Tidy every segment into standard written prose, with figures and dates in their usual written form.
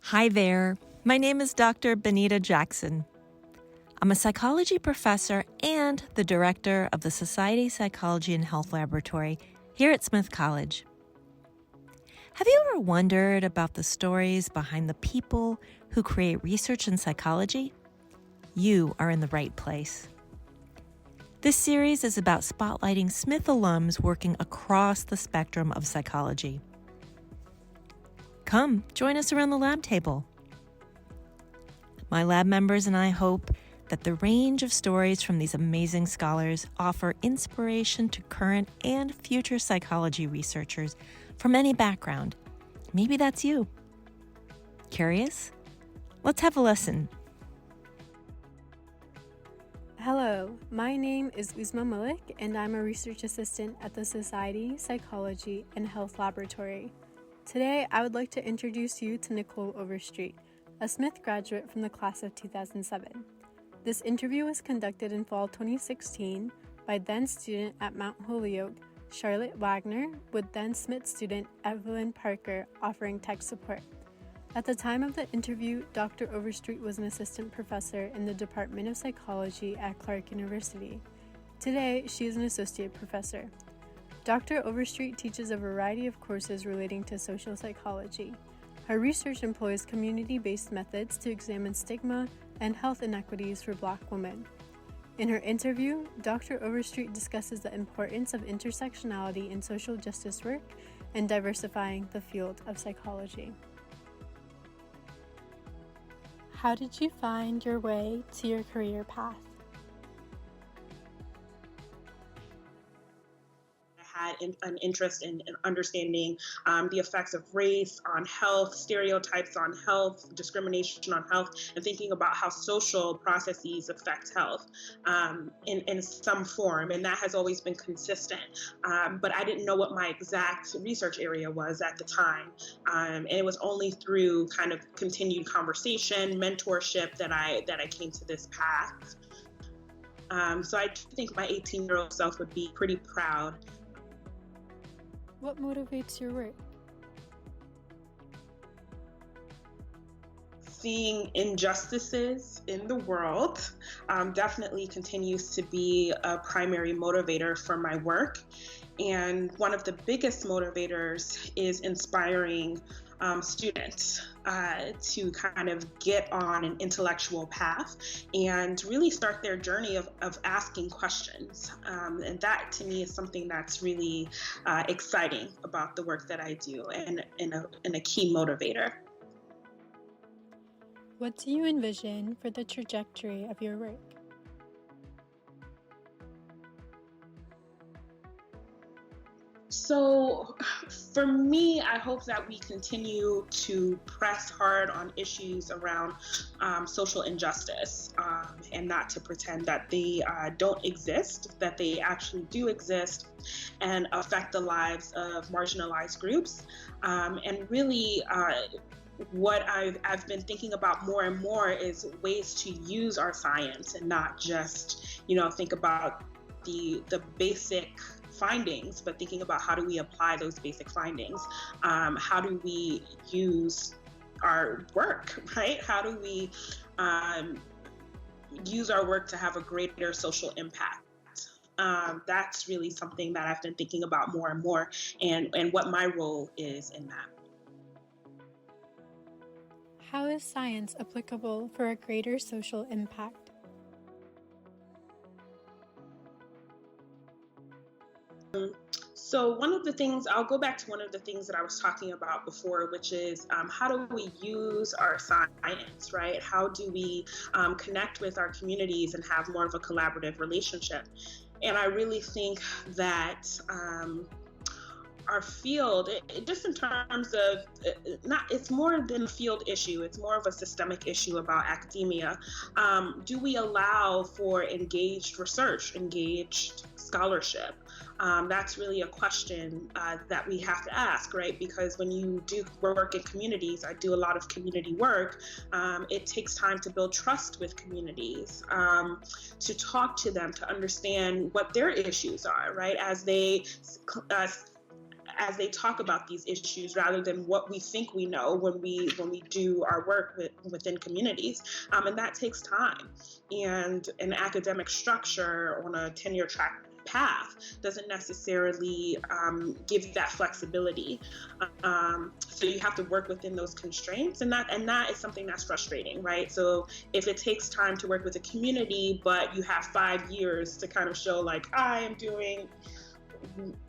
Hi there. My name is Dr. Benita Jackson. I'm a psychology professor and the director of the Society Psychology and Health Laboratory here at Smith College. Have you ever wondered about the stories behind the people who create research in psychology? You are in the right place. This series is about spotlighting Smith alums working across the spectrum of psychology. Come, join us around the lab table. My lab members and I hope that the range of stories from these amazing scholars offer inspiration to current and future psychology researchers from any background. Maybe that's you. Curious? Let's have a listen. Hello, my name is Uzma Malik, and I'm a research assistant at the Society Psychology and Health Laboratory. Today, I would like to introduce you to Nicole Overstreet, a Smith graduate from the class of 2007. This interview was conducted in fall 2016 by then student at Mount Holyoke, Charlotte Wagner, with then Smith student Evelyn Parker offering tech support. At the time of the interview, Dr. Overstreet was an assistant professor in the Department of Psychology at Clark University. Today, she is an associate professor. Dr. Overstreet teaches a variety of courses relating to social psychology. Her research employs community-based methods to examine stigma and health inequities for Black women. In her interview, Dr. Overstreet discusses the importance of intersectionality in social justice work and diversifying the field of psychology. How did you find your way to your career path? Had an interest in understanding the effects of race on health, stereotypes on health, discrimination on health, and thinking about how social processes affect health in some form. And that has always been consistent. But I didn't know what my exact research area was at the time. And it was only through kind of continued conversation, mentorship that I came to this path. So I think my 18-year-old self would be pretty proud. What motivates your work? Seeing injustices in the world definitely continues to be a primary motivator for my work. And one of the biggest motivators is inspiring students to kind of get on an intellectual path and really start their journey of asking questions. And that to me is something that's really exciting about the work that I do and a key motivator. What do you envision for the trajectory of your work? So for me, I hope that we continue to press hard on issues around social injustice and not to pretend that they don't exist, that they actually do exist and affect the lives of marginalized groups. And really, what I've been thinking about more and more is ways to use our science and not just, think about the basic findings, but thinking about how do we apply those basic findings? How do we use our work, right? How do we use our work to have a greater social impact? That's really something that I've been thinking about more and more, and what my role is in that. How is science applicable for a greater social impact? So I'll go back to one of the things that I was talking about before, which is how do we use our science, right? How do we connect with our communities and have more of a collaborative relationship? And I really think that our field, just in terms of, it's more than a field issue, it's more of a systemic issue about academia. Do we allow for engaged research, engaged scholarship? That's really a question that we have to ask, right? Because when you do work in communities, I do a lot of community work, it takes time to build trust with communities, to talk to them, to understand what their issues are, right? as they talk about these issues, rather than what we think we know when we do our work within communities. And that takes time. And an academic structure on a tenure track path doesn't necessarily give that flexibility. So you have to work within those constraints, and that is something that's frustrating, right? So if it takes time to work with a community, but you have 5 years to kind of show like, I am doing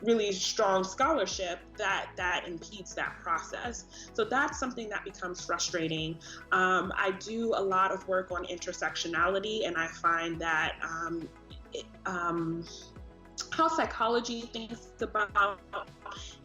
really strong scholarship, that impedes that process. So that's something that becomes frustrating. I do a lot of work on intersectionality, and I find that how psychology thinks about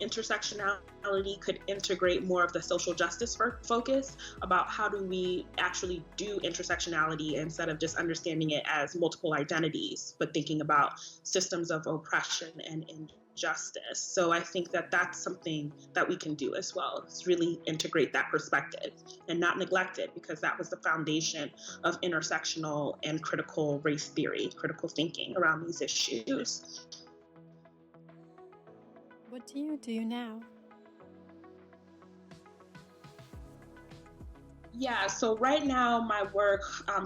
intersectionality could integrate more of the social justice focus about how do we actually do intersectionality instead of just understanding it as multiple identities, but thinking about systems of oppression and injustice. So I think that that's something that we can do as well, is really integrate that perspective and not neglect it, because that was the foundation of intersectional and critical race theory, critical thinking around these issues. What do you do now? Yeah, so right now my work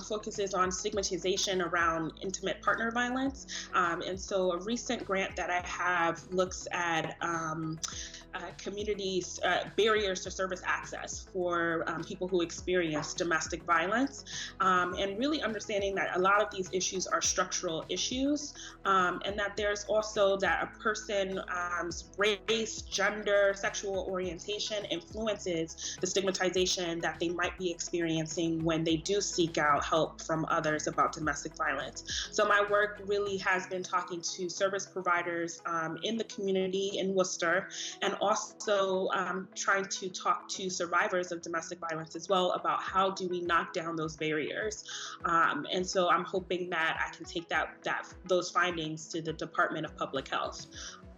focuses on stigmatization around intimate partner violence. And so a recent grant that I have looks at communities' barriers to service access for people who experience domestic violence, and really understanding that a lot of these issues are structural issues, and that there's also that a person's race, gender, sexual orientation influences the stigmatization that they might be experiencing when they do seek out help from others about domestic violence. So my work really has been talking to service providers in the community in Worcester, and also trying to talk to survivors of domestic violence as well about how do we knock down those barriers. And so I'm hoping that I can take those findings to the Department of Public Health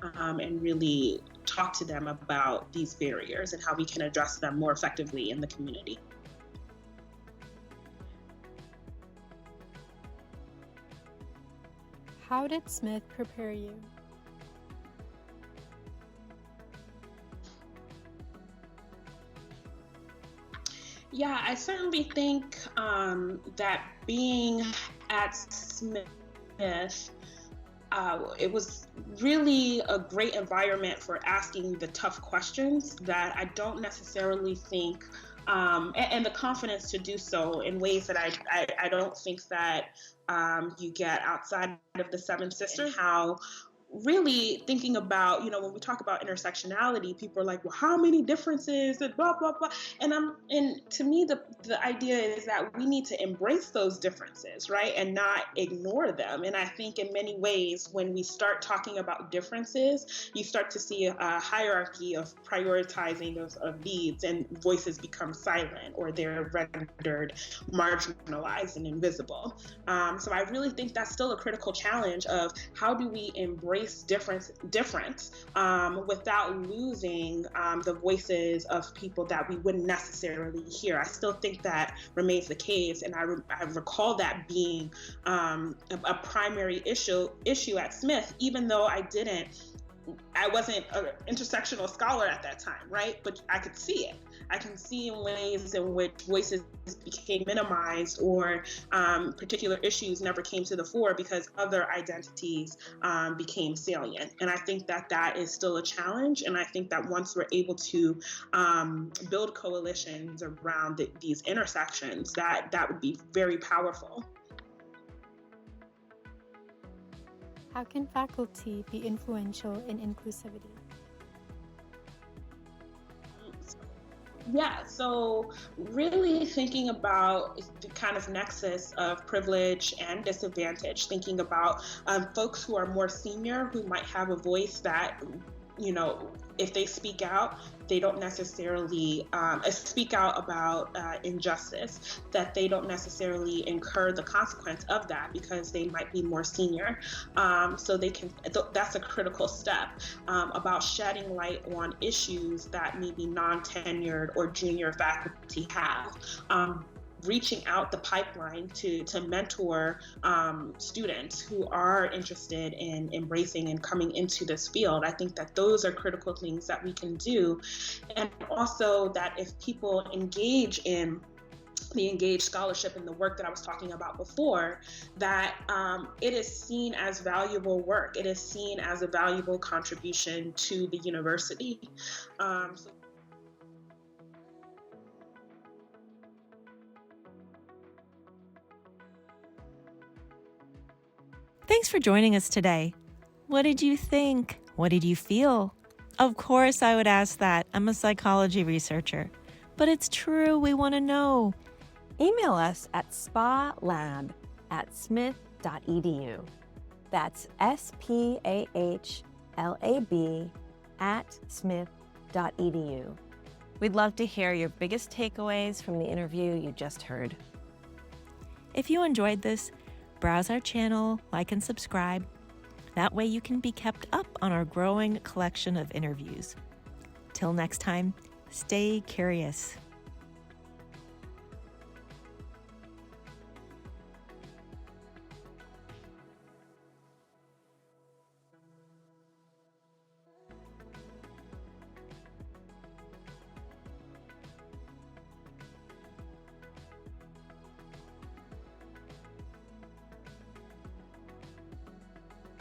and really talk to them about these barriers and how we can address them more effectively in the community. How did Smith prepare you? Yeah, I certainly think that being at Smith, it was really a great environment for asking the tough questions that I don't necessarily think, and the confidence to do so in ways that I don't think that you get outside of the Seven Sisters. How really thinking about, when we talk about intersectionality, people are like, well, how many differences and blah, blah, blah. And to me, the idea is that we need to embrace those differences, right? And not ignore them. And I think in many ways, when we start talking about differences, you start to see a hierarchy of prioritizing of needs, and voices become silent, or they're rendered marginalized and invisible. So I really think that's still a critical challenge of how do we embrace difference without losing the voices of people that we wouldn't necessarily hear. I still think that remains the case, and I recall that being a primary issue at Smith, even though I wasn't an intersectional scholar at that time, right? But I could see it. I can see in ways in which voices became minimized, or particular issues never came to the fore because other identities became salient. And I think that is still a challenge. And I think that once we're able to build coalitions around these intersections, that would be very powerful. How can faculty be influential in inclusivity? Yeah, so really thinking about the kind of nexus of privilege and disadvantage, thinking about folks who are more senior, who might have a voice that, if they speak out, they don't necessarily speak out about injustice, that they don't necessarily incur the consequence of that because they might be more senior. So they can, that's a critical step about shedding light on issues that maybe non-tenured or junior faculty have. reaching out the pipeline to mentor students who are interested in embracing and coming into this field. I think that those are critical things that we can do. And also that if people engage in the engaged scholarship and the work that I was talking about before, that it is seen as valuable work. It is seen as a valuable contribution to the university. Thanks for joining us today. What did you think? What did you feel? Of course, I would ask that. I'm a psychology researcher. But it's true, we want to know. Email us at spahlab@smith.edu. That's SPAHLAB@smith.edu. We'd love to hear your biggest takeaways from the interview you just heard. If you enjoyed this, browse our channel, like and subscribe. That way you can be kept up on our growing collection of interviews. Till next time, stay curious.